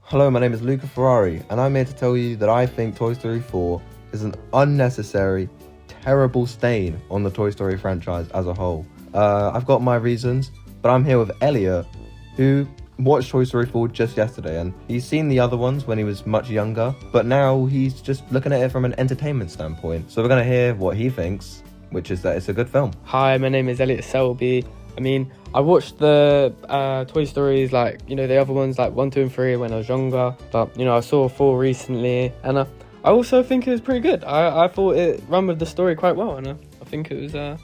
Hello, my name is Luca Ferrari, and I'm here to tell you that I think Toy Story 4 is an unnecessary, terrible stain on the Toy Story franchise as a whole. I've got my reasons, but I'm here with Elliot, who watched Toy Story 4 just yesterday, and he's seen the other ones when he was much younger, but now he's just looking at it from an entertainment standpoint. So we're going to hear what he thinks, which is that it's a good film. Hi, my name is Elliot Selby. I watched the Toy Stories, the other ones, 1, 2, and 3 when I was younger. But, I saw 4 recently, and I also think it was pretty good. I thought it ran with the story quite well, and I think it was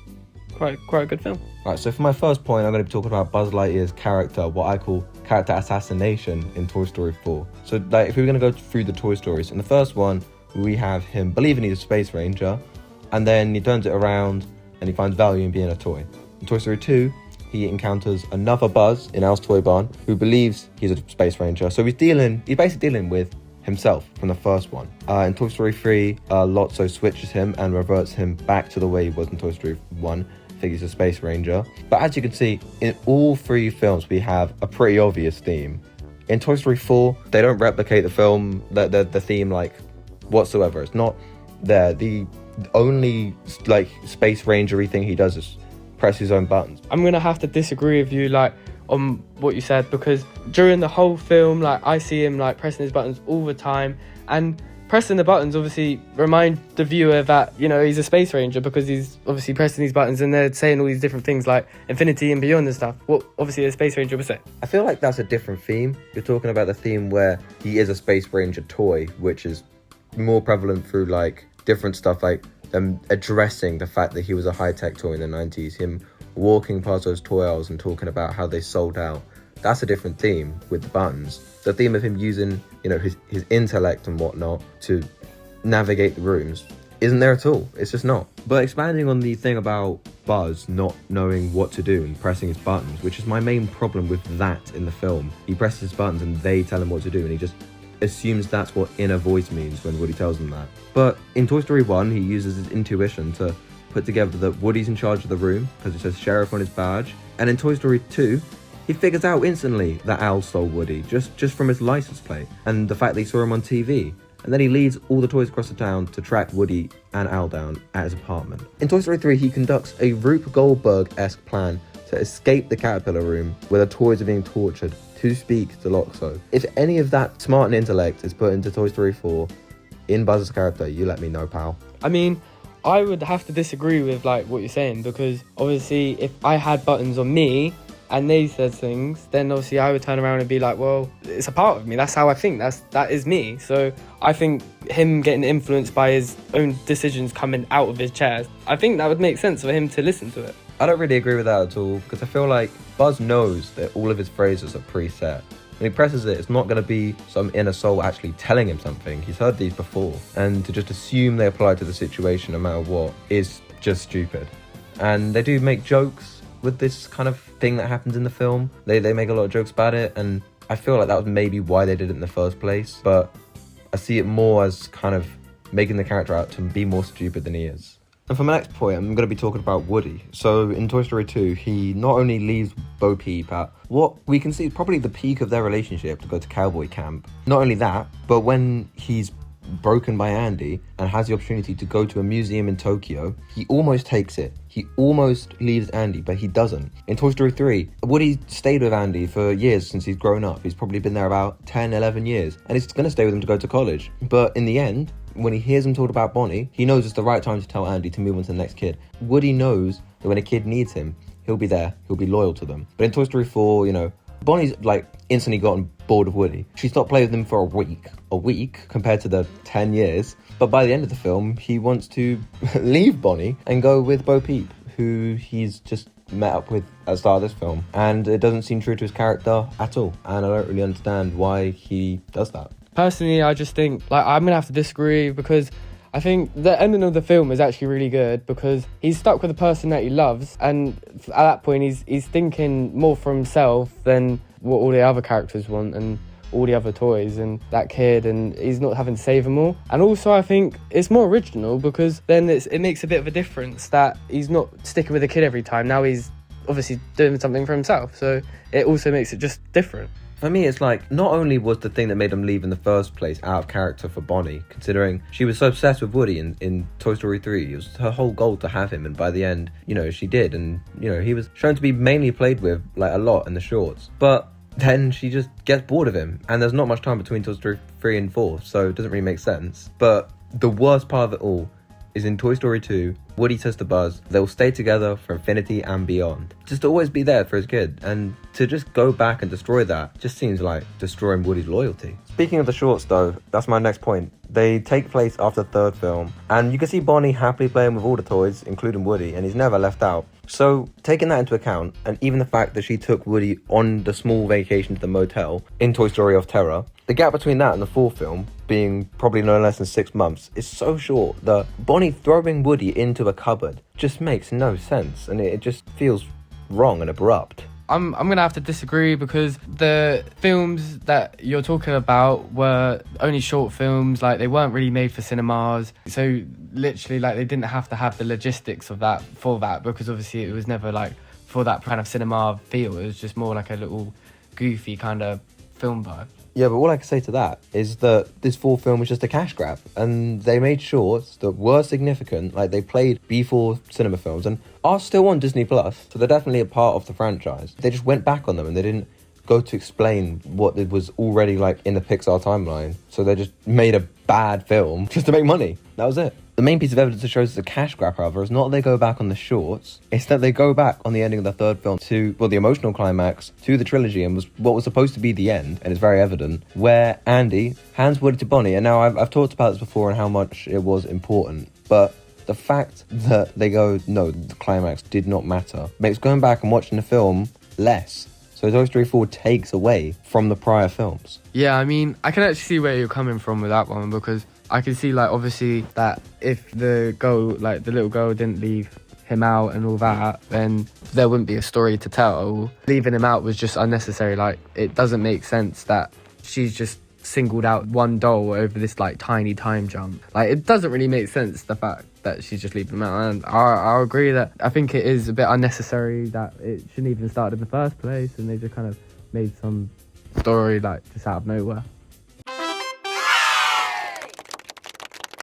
quite a good film. Right, so for my first point, I'm going to be talking about Buzz Lightyear's character, what I call character assassination in Toy Story 4. So, if we were going to go through the Toy Stories, in the first one, we have him believing he's a space ranger, and then he turns it around and he finds value in being a toy. In Toy Story 2, he encounters another Buzz in Al's Toy Barn who believes he's a space ranger. So he's basically dealing with himself from the first one. In Toy Story 3, Lotso switches him and reverts him back to the way he was in Toy Story 1. Think he's a space ranger. But as you can see, in all 3 films, we have a pretty obvious theme. In Toy Story 4, they don't replicate the film, the theme whatsoever. It's not there. The only space rangery thing he does is press his own buttons. I'm gonna have to disagree with you on what you said, because during the whole film, I see him pressing his buttons all the time, and pressing the buttons obviously remind the viewer that he's a space ranger, because he's obviously pressing these buttons and they're saying all these different things like infinity and beyond and stuff. What obviously a space ranger would say. I feel like that's a different theme. You're talking about the theme where he is a space ranger toy, which is more prevalent through different stuff, them addressing the fact that he was a high-tech toy in the 90s, him walking past those toy aisles and talking about how they sold out. That's a different theme with the buttons. The theme of him using, his intellect and whatnot to navigate the rooms isn't there at all. It's just not. But expanding on the thing about Buzz not knowing what to do and pressing his buttons, which is my main problem with that in the film. He presses his buttons and they tell him what to do, and he just assumes that's what inner voice means when Woody tells him that. But in Toy Story 1, he uses his intuition to put together that Woody's in charge of the room because it says sheriff on his badge. And in Toy Story 2, he figures out instantly that Al stole Woody just from his license plate and the fact that he saw him on TV. And then he leads all the toys across the town to track Woody and Al down at his apartment. In Toy Story 3, he conducts a Rube Goldberg-esque plan to escape the Caterpillar room where the toys are being tortured to speak to Lotso. If any of that smart and intellect is put into Toy Story 4 in Buzz's character, you let me know, pal. I would have to disagree with what you're saying, because obviously if I had buttons on me and they said things, then obviously I would turn around and be like, well, it's a part of me. That's how I think. That is me. So I think him getting influenced by his own decisions coming out of his chair, I think that would make sense for him to listen to it. I don't really agree with that at all, because I feel like Buzz knows that all of his phrases are preset. When he presses it, it's not going to be some inner soul actually telling him something. He's heard these before. And to just assume they apply to the situation no matter what is just stupid. And they do make jokes with this kind of thing that happens in the film. They make a lot of jokes about it, and I feel like that was maybe why they did it in the first place. But I see it more as kind of making the character out to be more stupid than he is. And for my next point, I'm going to be talking about Woody. So in Toy Story 2, he not only leaves Bo Peep at what we can see is probably the peak of their relationship to go to cowboy camp. Not only that, but when he's broken by Andy and has the opportunity to go to a museum in Tokyo, he almost takes it. He almost leaves Andy, but he doesn't. In Toy Story 3, Woody stayed with Andy for years since he's grown up. He's probably been there about 10, 11 years, and he's going to stay with him to go to college. But in the end, when he hears him talk about Bonnie, he knows it's the right time to tell Andy to move on to the next kid. Woody knows that when a kid needs him, he'll be there, he'll be loyal to them. But in Toy Story 4, Bonnie's instantly gotten bored of Woody. She stopped playing with him for a week compared to the 10 years. But by the end of the film, he wants to leave Bonnie and go with Bo Peep, who he's just met up with at the start of this film. And it doesn't seem true to his character at all. And I don't really understand why he does that. Personally, I just think I'm gonna have to disagree, because I think the ending of the film is actually really good, because he's stuck with the person that he loves, and at that point he's thinking more for himself than what all the other characters want and all the other toys and that kid, and he's not having to save them all. And also I think it's more original, because then it makes a bit of a difference that he's not sticking with the kid every time. Now he's obviously doing something for himself, so it also makes it just different. For me, it's like, not only was the thing that made them leave in the first place out of character for Bonnie, considering she was so obsessed with Woody in Toy Story 3. It was her whole goal to have him, and by the end, she did. And, he was shown to be mainly played with, like, a lot in the shorts. But then she just gets bored of him, and there's not much time between Toy Story 3 and 4, so it doesn't really make sense. But the worst part of it all is in Toy Story 2, Woody says to Buzz, they'll stay together for infinity and beyond. Just to always be there for his kid, and to just go back and destroy that just seems like destroying Woody's loyalty. Speaking of the shorts though, that's my next point. They take place after the third film, and you can see Bonnie happily playing with all the toys, including Woody, and he's never left out. So, taking that into account, and even the fact that she took Woody on the small vacation to the motel in Toy Story of Terror, the gap between that and the fourth film, being probably no less than 6 months, is so short that Bonnie throwing Woody into a cupboard just makes no sense, and it just feels wrong and abrupt. I'm gonna have to disagree, because the films that you're talking about were only short films. Like, they weren't really made for cinemas, so literally, like, they didn't have to have the logistics of that for that, because obviously it was never like for that kind of cinema feel. It was just more like a little goofy kind of film vibe. Yeah, but all I can say to that is that this fourth film was just a cash grab, and they made shorts that were significant, like they played before cinema films and are still on Disney Plus, so they're definitely a part of the franchise. They just went back on them and they didn't go to explain what it was already like in the Pixar timeline, so they just made a bad film just to make money. That was it. The main piece of evidence that shows it's a cash grab, however, is not that they go back on the shorts, it's that they go back on the ending of the third film to, well, the emotional climax to the trilogy, and was what was supposed to be the end, and it's very evident, where Andy hands Woody to Bonnie. And now I've talked about this before and how much it was important, but the fact that they go, no, the climax did not matter, makes going back and watching the film less. So Toy Story 4 takes away from the prior films. Yeah, I mean, I can actually see where you're coming from with that one, because I can see, like, obviously that if the little girl didn't leave him out and all that, then there wouldn't be a story to tell. Leaving him out was just unnecessary. Like, it doesn't make sense that she's just singled out one doll over this, like, tiny time jump. Like, it doesn't really make sense, the fact that she's just leaving him out. And I agree that I think it is a bit unnecessary that it shouldn't even start in the first place, and they just kind of made some story, like, just out of nowhere.